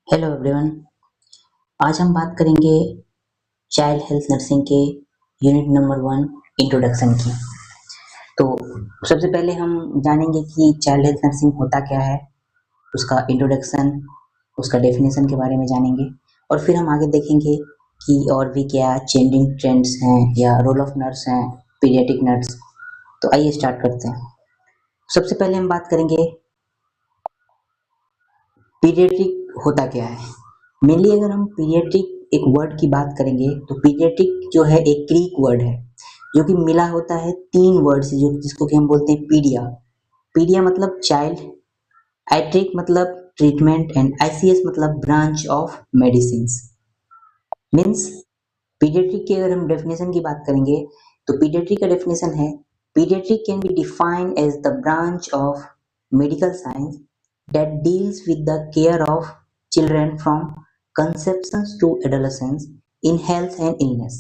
Hello everyone. आज हम बात करेंगे चाइल्ड हेल्थ नर्सिंग के यूनिट नंबर 1 इंट्रोडक्शन की। तो सबसे पहले हम जानेंगे कि चाइल्ड हेल्थ नर्सिंग होता क्या है, उसका इंट्रोडक्शन, उसका डेफिनेशन के बारे में जानेंगे और फिर हम आगे देखेंगे कि और भी क्या चेंजिंग ट्रेंड्स हैं या रोल ऑफ नर्स हैं, पीडियाट्रिक नर्स। तो आइए स्टार्ट करते हैं। सबसे पहले हम बात करेंगे पीडियाट्रिक होता क्या है। मेनली अगर हम पीडियाट्रिक एक वर्ड की बात करेंगे तो पीडियाट्रिक जो है एक ग्रीक वर्ड है जो कि मिला होता है 3 वर्ड से, जो जिसको कि हम बोलते हैं पीडिया। पीडिया मतलब चाइल्ड, आइट्रिक मतलब ट्रीटमेंट एंड आईसीएस मतलब branch of medicine. Means paediatric की अगर हम डेफिनेशन की बात करेंगे तो पीडियाट्रिक का डेफिनेशन है paediatric can be defined as the branch of medical science that deals with the care of children from conception to adolescence in health and illness।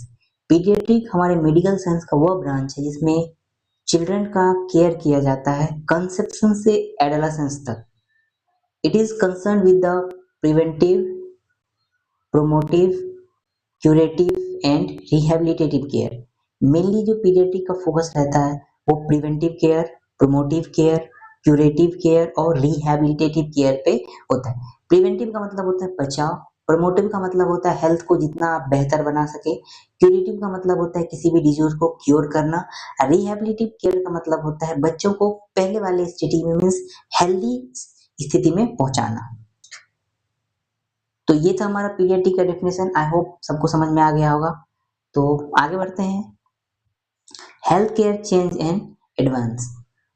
Paediatric हमारे मेडिकल साइंस का वह branch है जिसमें children का care किया जाता है conception से एडोलेसेंस तक। It is concern with the preventive, promotive, curative and rehabilitative care. Mainly जो पीडियाट्रिक का फोकस रहता है वो preventive care, promotive care, curative care और रिहेबिलिटेटिव केयर पे होता है। प्रिवेंटिव का मतलब होता है बचाव, प्रोमोटिव का मतलब होता है हेल्थ को जितना आप बेहतर बना सके, क्यूरेटिव का मतलब होता है किसी भी डिजीज को क्योर करना, रिहेबिलिटेटिव केयर का मतलब होता है बच्चों को पहले वाले स्थिति में मीन्स हेल्दी स्थिति में पहुंचाना। तो ये था हमारा पीडियाट्रिक का डेफिनेशन। आई होप सबको समझ में आ गया होगा। तो आगे बढ़ते हैं। Health care change and advance.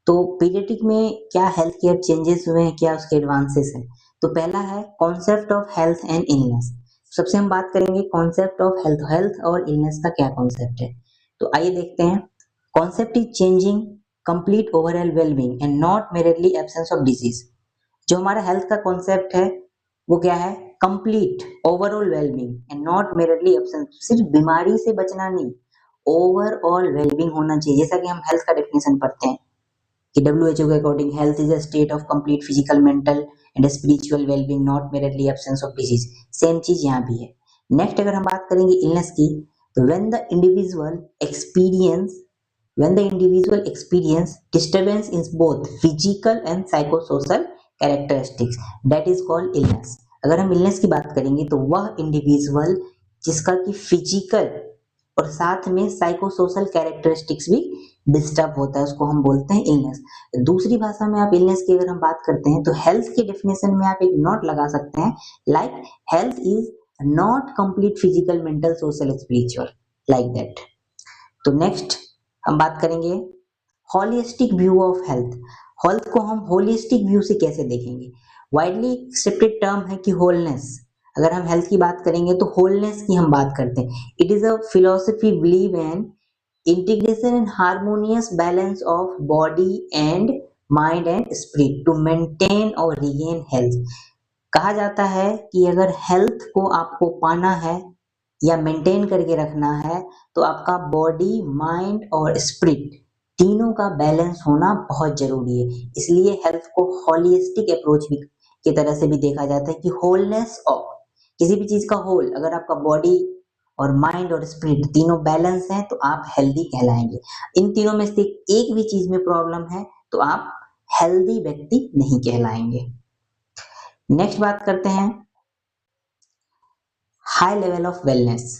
तो पीडियाट्रिक में क्या हेल्थ केयर चेंजेस हुए हैं, क्या उसके एडवांसेस हैं। तो पहला है concept of health and illness. सबसे हम बात करेंगे कॉन्सेप्ट ऑफ हेल्थ। हेल्थ और इलनेस का क्या कॉन्सेप्ट है, तो आइए देखते हैं। Concept is changing complete overall wellbeing and not merely absence of disease. जो हमारा हेल्थ का कॉन्सेप्ट है वो क्या है, complete overall wellbeing and not merely absence. सिर्फ बीमारी से बचना नहीं, ओवरऑल वेलबींग होना चाहिए। जैसा कि हम हेल्थ का डेफिनेशन पढ़ते हैं कि WHO के according health is a state of complete physical, mental and spiritual wellbeing not merely absence of disease. Same चीज यहाँ भी है। नेक्स्ट अगर हम बात करेंगे इलनेस की, तो when the individual experience disturbance in both physical and psychosocial characteristics, that is called illness। अगर हम illness की बात करेंगे तो वह इंडिविजुअल जिसका कि फिजिकल और साथ में साइकोसोशल कैरेक्टरिस्टिक्स भी डिस्टर्ब होता है, उसको हम बोलते हैं इलनेस। दूसरी भाषा में आप इलनेस की अगर हम बात करते हैं तो हेल्थ के डेफिनेशन में आप एक नोट लगा सकते हैं, like health is not complete physical, mental, social, spiritual, like that. तो नेक्स्ट हम बात करेंगे holistic view of health. Health को हम होलिस्टिक व्यू से कैसे देखेंगे। वाइडली एक्सेप्टेड टर्म है कि होलनेस। अगर हम हेल्थ की बात करेंगे तो होलनेस की हम बात करते हैं। It is a philosophy believe in integration and harmonious balance of body and mind and spirit to maintain or regain health. कहा जाता है कि अगर हेल्थ को आपको पाना है या मेंटेन करके रखना है तो आपका बॉडी, माइंड और स्पिरिट तीनों का बैलेंस होना बहुत जरूरी है। इसलिए हेल्थ को होलिस्टिक अप्रोच भी की तरह से भी देखा जाता है कि होलनेस ऑफ किसी भी चीज का होल, अगर आपका बॉडी और माइंड और स्पिरिट तीनों बैलेंस हैं तो आप हेल्दी कहलाएंगे। इन तीनों में से एक भी चीज में प्रॉब्लम है तो आप हेल्दी व्यक्ति नहीं कहलाएंगे। नेक्स्ट बात करते हैं high level of wellness.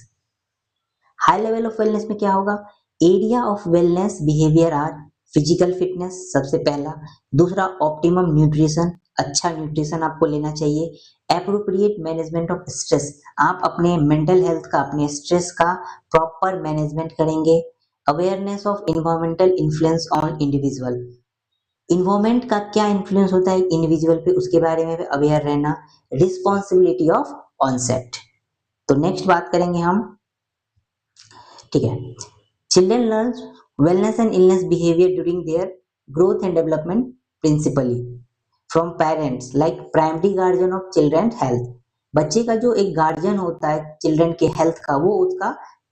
High level of wellness में क्या होगा, area of wellness behaviour are physical fitness सबसे पहला, दूसरा ऑप्टिमम न्यूट्रिशन, अच्छा न्यूट्रिशन आपको लेना चाहिए, एप्रोप्रिएट मैनेजमेंट ऑफ स्ट्रेस, आप अपने मेंटल हेल्थ का, अपने स्ट्रेस का प्रॉपर मैनेजमेंट करेंगे, awareness of environmental influence on individual, environment का क्या इन्फ्लुएंस होता है इंडिविजुअल पे उसके बारे में अवेयर रहना, रिस्पॉन्सिबिलिटी ऑफ ऑनसेट। तो नेक्स्ट बात करेंगे हम, ठीक है। Children learn wellness and illness behaviour during their growth and development principally from parents like primary guardian of children health. बच्चे का जो एक गार्जियन होता है चिल्ड्रन के हेल्थ का वो उसका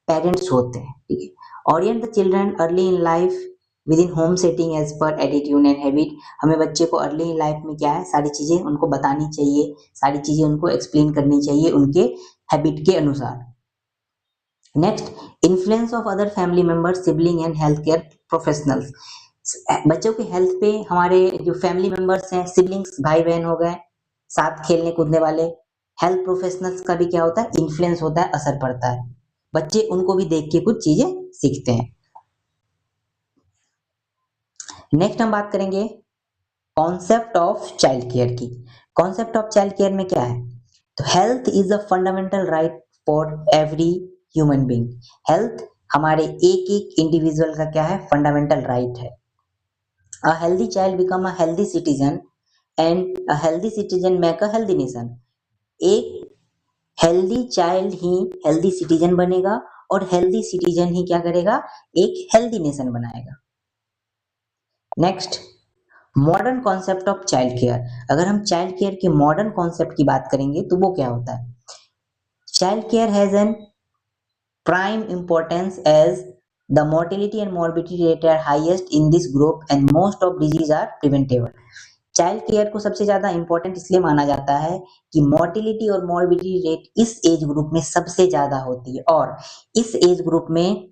पेरेंट्स होते हैं, ठीक है। Orient the children early in life within home setting as per attitude and habit. हमें बच्चे को अर्ली लाइफ में क्या है, सारी चीजें उनको बतानी चाहिए, सारी चीजें उनको एक्सप्लेन करनी चाहिए उनके हैबिट के अनुसार। Next, influence of other family members, sibling and health care professionals. बच्चों के हेल्थ पे हमारे जो फैमिली मेंबर्स हैं, सिबलिंग्स भाई बहन हो गए, साथ खेलने कूदने वाले, हेल्थ प्रोफेशनल्स का भी क्या होता है, इन्फ्लुएंस होता है, असर पड़ता है। बच्चे उनको भी देख के कुछ चीजें सीखते हैं। नेक्स्ट हम बात करेंगे कॉन्सेप्ट ऑफ चाइल्ड केयर की। कॉन्सेप्ट ऑफ चाइल्ड केयर में क्या है, तो health is a fundamental right for every human being. Health हमारे एक एक इंडिविजुअल का क्या है, फंडामेंटल राइट है। A healthy child become a healthy citizen and a healthy citizen make a healthy nation. एक हेल्दी चाइल्ड ही हेल्दी सिटीजन बनेगा और हेल्दी सिटीजन ही क्या करेगा, एक हेल्दी नेशन बनाएगा। Next, modern concept of child care. अगर हम चाइल्ड केयर के मॉडर्न कॉन्सेप्ट की बात करेंगे तो वो क्या होता है, child care has an prime importance as the mortality and morbidity rate are highest in this group and most of disease are preventable। Child care को सबसे ज्यादा इंपॉर्टेंट इसलिए माना जाता है कि मोर्टिलिटी और मॉर्बिडिटी रेट इस एज ग्रुप में सबसे ज्यादा होती है और इस एज ग्रुप में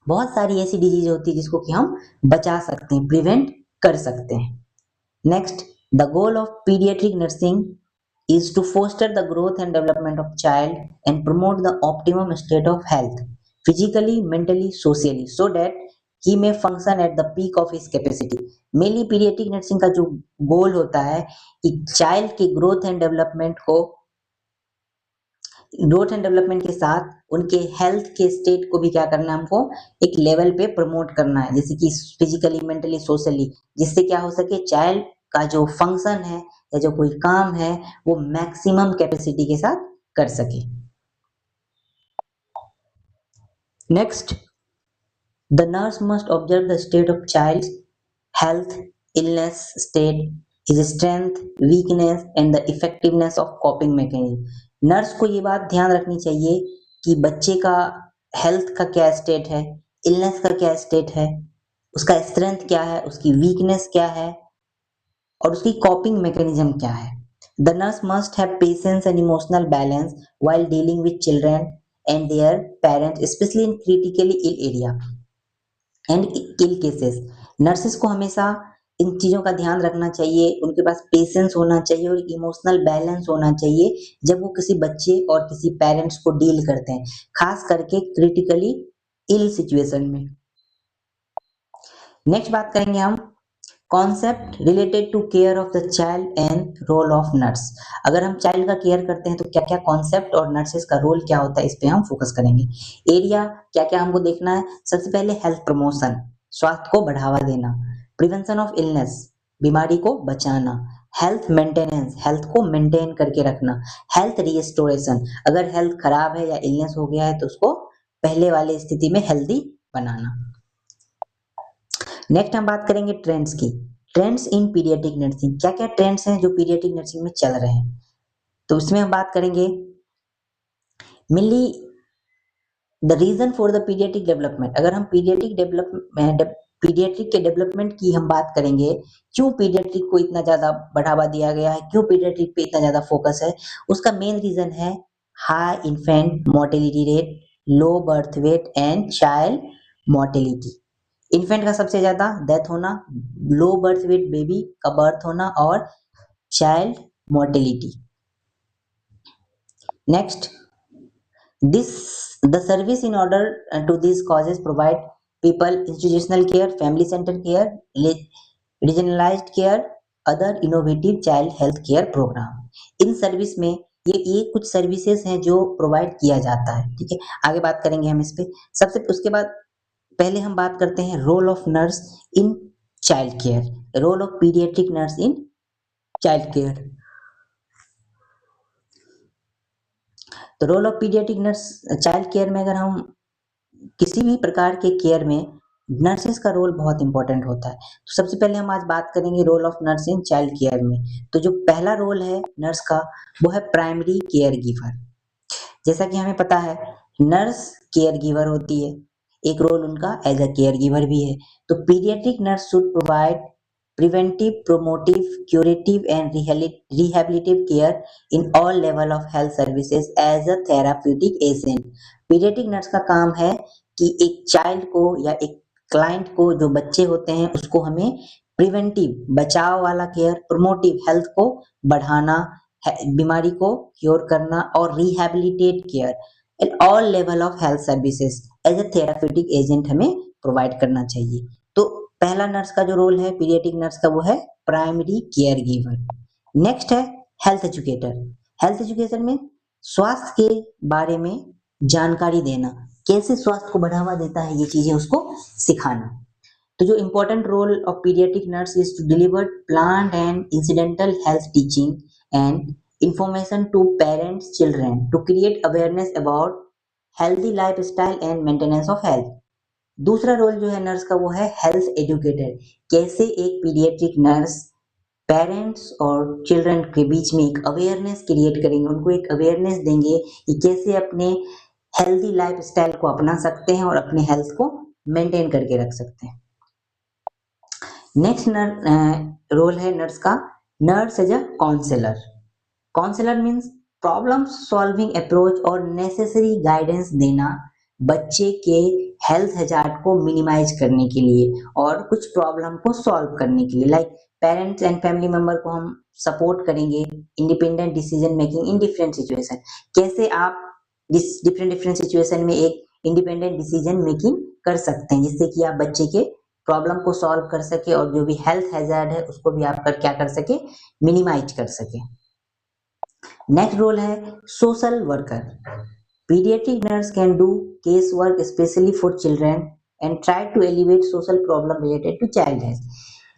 बहुत सारी ऐसी डिजीज होती है जिसको कि हम बचा सकते हैं, प्रिवेंट कर सकते हैं। Next, the goal of paediatric nursing is to foster the growth and development of child and promote the optimum state of health physically, mentally, socially so that he may function at the peak of his capacity। Mainly paediatric nursing का जो गोल होता है कि child के growth and development के साथ उनके health के स्टेट को भी क्या करना है, हमको एक लेवल पे प्रमोट करना है, जैसे कि फिजिकली, मेंटली, सोशली, जिससे क्या हो सके, चाइल्ड का जो फंक्शन है या जो कोई काम है वो मैक्सिमम कैपेसिटी के साथ कर सके। Next, the nurse must observe the state of child health, illness state, his strength, weakness and the effectiveness of कॉपिंग mechanism. Nurse को ये बात ध्यान रखनी चाहिए कि बच्चे का हेल्थ का क्या स्टेट है, इलनेस का क्या स्टेट है, उसका स्ट्रेंथ क्या है, उसकी वीकनेस क्या है और उसकी कॉपिंग मैकेनिज्म क्या है। The nurse must have patience and emotional balance while dealing with children and their parents, especially in critically ill area and ill cases। Nurses को हमेशा इन चीजों का ध्यान रखना चाहिए, उनके पास पेशेंस होना चाहिए और इमोशनल बैलेंस होना चाहिए जब वो किसी बच्चे और किसी पेरेंट्स को डील करते हैं, खास करके क्रिटिकली इल सिचुएशन में। नेक्स्ट बात करेंगे हम concept related to care of the child and role of nurse. अगर हम चाइल्ड का केयर करते हैं तो क्या क्या कॉन्सेप्ट और नर्सेस का रोल क्या होता है, इस पे हम फोकस करेंगे। एरिया क्या क्या हमको देखना है, सबसे पहले हेल्थ प्रमोशन, स्वास्थ्य को बढ़ावा देना, प्रिवेंशन ऑफ इलनेस, बीमारी को बचाना, हेल्थ मेंटेनेंस, हेल्थ को मेंटेन करके रखना, हेल्थ रिस्टोरेशन, अगर हेल्थ खराब है या इलनेस हो गया है तो उसको पहले वाली स्थिति में हेल्दी बनाना। नेक्स्ट हम बात करेंगे ट्रेंड्स की। ट्रेंड्स इन पीडियाट्रिक नर्सिंग, क्या क्या ट्रेंड्स हैं जो पीडियाट्रिक नर्सिंग में चल रहे हैं, तो उसमें हम बात करेंगे mainly the reason for the paediatric development. अगर हम पीडियाट्रिक के डेवलपमेंट की हम बात करेंगे, क्यों पीडियाट्रिक को इतना ज्यादा बढ़ावा दिया गया है, क्यों पीडियाट्रिक पे इतना ज्यादा फोकस है, उसका मेन रीजन है high infant mortality rate, low birth weight and child mortality. Infant का सबसे ज्यादा डेथ होना, लो बर्थ वेट बेबी का बर्थ होना और child mortality. Next, this the service in order to this causes provide people institutional care, family centre care, regionalised care, other innovative child health care programme. इन service में ये कुछ services हैं जो provide किया जाता है, ठीक है। आगे बात करेंगे हम इस पे। सबसे उसके बाद पहले हम बात करते हैं role of nurse in child care, role of paediatric nurse in child care. तो role of paediatric nurse child care में, अगर हम किसी भी प्रकार के केयर में नर्सेस का रोल बहुत इंपॉर्टेंट होता है। तो सबसे पहले हम आज बात करेंगे role of nurse in child care में। तो जो पहला रोल है नर्स का वो है प्राइमरी केयर गिवर। जैसा कि हमें पता है नर्स केयर गिवर होती है, एक रोल उनका एज अ केयर गिवर भी है। तो paediatric nurse should provide preventive, promotive, curative and rehabilitative care in all level of health services as a therapeutic agent। Paediatric nurse का काम है कि एक चाइल्ड को या एक क्लाइंट को, जो बच्चे होते हैं, उसको हमें प्रिवेंटिव बचाव वाला केयर, प्रोमोटिव हेल्थ को बढ़ाना, बीमारी को क्योर करना, और rehabilitate care in all level of health services as a therapeutic agent हमें प्रोवाइड करना चाहिए। तो पहला नर्स का जो रोल है पीडियाट्रिक नर्स का, वो है प्राइमरी केयर गिवर। नेक्स्ट है हेल्थ एजुकेटर। हेल्थ एजुकेशन में स्वास्थ्य के बारे में जानकारी देना, कैसे स्वास्थ्य को बढ़ावा देता है, ये चीजें उसको सिखाना। तो जो important role of paediatric nurse is to deliver planned and incidental health teaching and information to parents children to create awareness about healthy lifestyle and maintenance of health. दूसरा रोल जो है नर्स का, वो है हेल्थ एजुकेटर। कैसे एक paediatric nurse parents और children के बीच में एक अवेयरनेस क्रिएट करेंगे, उनको एक अवेयरनेस देंगे कि कैसे अपने हेल्दी लाइफस्टाइल को अपना सकते हैं और अपने हेल्थ को मेंटेन करके रख सकते हैं। नेक्स्ट रोल है नर्स का, nurse as a counsellor. Counsellor means problem solving approach और नेसेसरी गाइडेंस देना बच्चे के हेल्थ हैजार्ड को मिनिमाइज करने के लिए और कुछ प्रॉब्लम को सॉल्व करने के लिए। Like parents and family member को हम सपोर्ट करेंगे independent decision making in different situation. कैसे आप डिफरेंट सिचुएशन में एक इंडिपेंडेंट डिसीजन मेकिंग कर सकते हैं, जिससे कि आप बच्चे के प्रॉब्लम को सॉल्व कर सके और जो भी हेल्थ हैजार्ड है उसको भी आप क्या कर सके, मिनिमाइज कर सके। नेक्स्ट रोल है social worker. Pediatric nurse can do casework especially for children and try to alleviate social problem related to child health।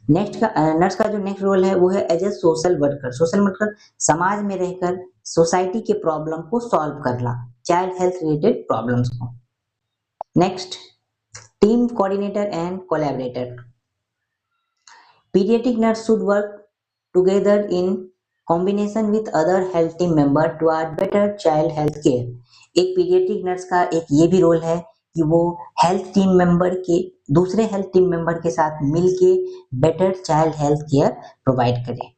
Next का नर्स का जो नेक्स्ट रोल है वो है as a social worker. Social worker समाज में रहकर सोसाइटी के प्रॉब्लम को सॉल्व करना, चाइल्ड हेल्थ रिलेटेड प्रॉब्लम्स को। Next team coordinator and collaborator. Paediatric nurse should work together in combination with other health team member toward better child health care. एक paediatric nurse का एक ये भी role है कि वो हेल्थ टीम मेंबर के दूसरे हेल्थ टीम मेंबर के साथ मिलके better child health care provide करे।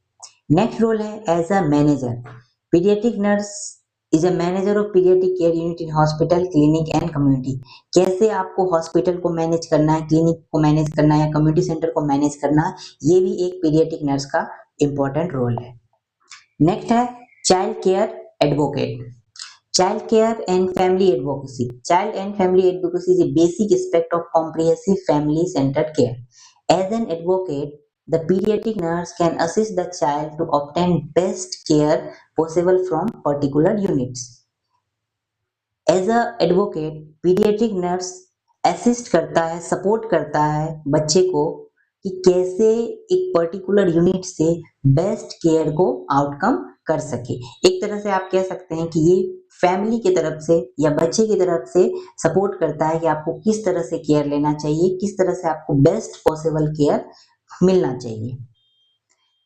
नेक्स्ट रोल है as a manager. Paediatric nurse is a manager of paediatric care unit in hospital, clinic and community. कैसे आपको हॉस्पिटल को मैनेज करना है, क्लिनिक को मैनेज करना है या कम्युनिटी सेंटर को मैनेज करना है, ये भी एक पीडियाट्रिक नर्स का इंपॉर्टेंट रोल है। नेक्स्ट है child care advocate. Child care and family advocacy. Child and family advocacy is a basic aspect of comprehensive family-centered care. As an advocate, the pediatric nurse can assist the child to obtain best care possible from particular units. As a advocate, pediatric nurse assist करता है, support करता है बच्चे को कि कैसे एक particular unit से बेस्ट केयर को आउटकम कर सके। एक तरह से आप कह सकते हैं कि ये फैमिली की तरफ से या बच्चे की तरफ से सपोर्ट करता है कि आपको किस तरह से केयर लेना चाहिए, किस तरह से आपको बेस्ट पॉसिबल केयर मिलना चाहिए।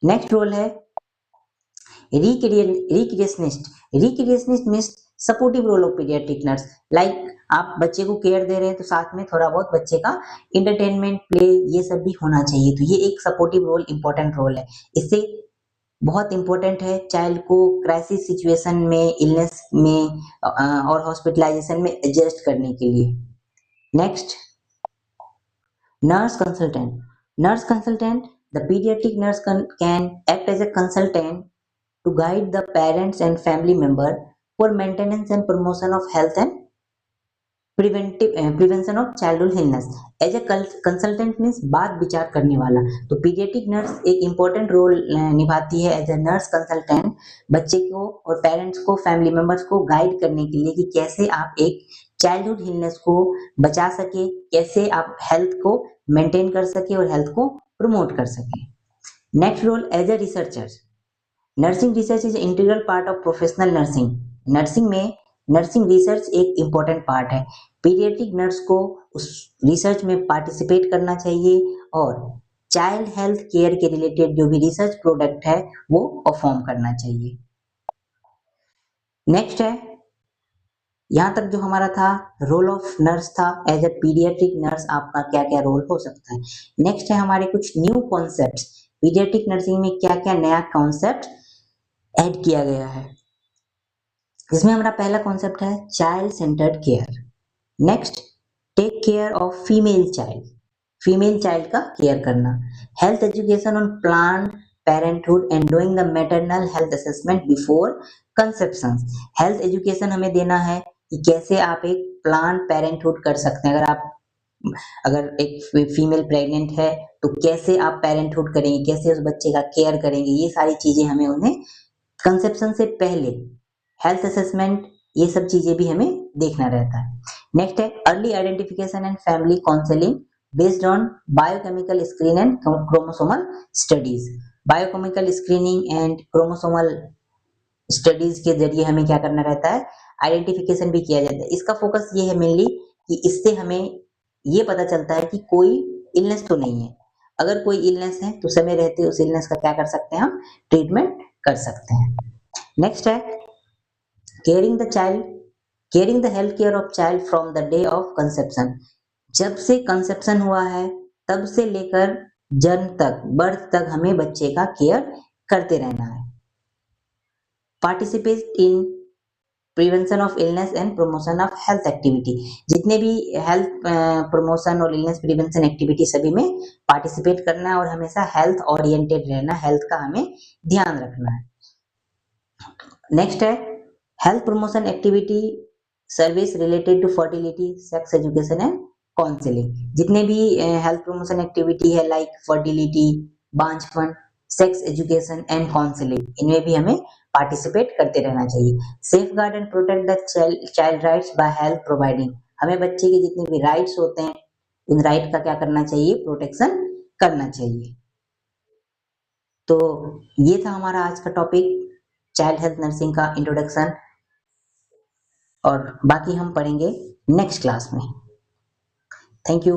नेक्स्ट रोल है recreationist. Recreationist means supportive role of paediatric nurse. Like आप बच्चे को केयर दे रहे हैं तो साथ में थोड़ा बहुत बच्चे का इंटरटेनमेंट, प्ले, ये सब भी होना चाहिए। तो ये एक सपोर्टिव रोल, इंपॉर्टेंट रोल है। इससे बहुत इंपॉर्टेंट है चाइल्ड को क्राइसिस सिचुएशन में, इलनेस में और हॉस्पिटलाइजेशन में एडजस्ट करने के लिए। Next nurse consultant. Nurse consultant, the paediatric nurse can act as a consultant to guide the parents and family member for maintenance and promotion of health and prevention of childhood illness। As a consultant means बात विचार करने वाला। तो paediatric nurse एक important role निभाती है as a nurse consultant, बच्चे को और पेरेंट्स को, फैमिली मेंबर्स को गाइड करने के लिए कि कैसे आप एक चाइल्डहुड इलनेस को बचा सके, कैसे आप हेल्थ को मेंटेन कर सके और हेल्थ को प्रमोट कर सके। Next role as a researcher. Nursing research is integral part of professional nursing. Nursing में नर्सिंग रिसर्च एक इम्पोर्टेंट पार्ट है। पीडियाट्रिक नर्स को उस रिसर्च में पार्टिसिपेट करना चाहिए और चाइल्ड हेल्थ केयर के रिलेटेड जो भी रिसर्च प्रोडक्ट है वो परफॉर्म करना चाहिए। नेक्स्ट है यहाँ तक जो हमारा था रोल ऑफ नर्स था, एज ए पीडियाट्रिक नर्स आपका क्या क्या रोल हो सकता है। नेक्स्ट है हमारे कुछ न्यू कॉन्सेप्ट्स, पीडियाट्रिक नर्सिंग में क्या क्या नया कॉन्सेप्ट ऐड किया गया है। इसमें हमारा पहला कॉन्सेप्ट है child centred care. Next, take care of female child, female child का केयर करना। Health education on plan parenthood and doing the maternal health assessment before conception. Health education हमें देना है कि कैसे आप एक प्लान पेरेंटहुड कर सकते हैं। अगर एक फीमेल प्रेग्नेंट है तो कैसे आप पेरेंटहुड करेंगे, कैसे उस बच्चे का केयर करेंगे, ये सारी चीजें हमें उन्हें कंसेप्शन से पहले हेल्थ असेसमेंट, ये सब चीजें भी हमें देखना रहता है। नेक्स्ट है early identification and family counselling based on biochemical screen and chromosomal studies. Biochemical screening and chromosomal studies के जरिए हमें क्या करना रहता है, आइडेंटिफिकेशन भी किया जाता है। इसका फोकस ये है मेनली कि इससे हमें ये पता चलता है कि कोई इलनेस तो नहीं है। अगर कोई इलनेस है तो समय रहते उस इलनेस का क्या कर सकते हैं, हम ट्रीटमेंट कर सकते हैं। नेक्स्ट है caring the child, caring the health care of child from the day of conception. जब से कंसेप्शन हुआ है तब से लेकर जन्म तक, बर्थ तक हमें बच्चे का केयर करते रहना है। Participate in prevention of illness and promotion of health activity, जितने भी हेल्थ प्रमोशन और इलनेस प्रिवेंशन एक्टिविटी सभी में पार्टिसिपेट करना है और हमेशा हेल्थ ओरिएंटेड रहना, हेल्थ का हमें ध्यान रखना है। नेक्स्ट है health promotion activity service related to fertility, sex education and counselling. जितने भी हेल्थ प्रमोशन एक्टिविटी है लाइक फर्टिलिटी, बांझपन, सेक्स एजुकेशन एंड काउंसलिंग, इनमें भी हमें पार्टिसिपेट करते रहना चाहिए। Safeguard and protect the child rights by health providing, हमें बच्चे के जितने भी राइट्स होते हैं उन राइट का क्या करना चाहिए, प्रोटेक्शन करना चाहिए। तो ये था हमारा आज का टॉपिक, चाइल्ड हेल्थ नर्सिंग का इंट्रोडक्शन, और बाकी हम पढ़ेंगे नेक्स्ट क्लास में। Thank you.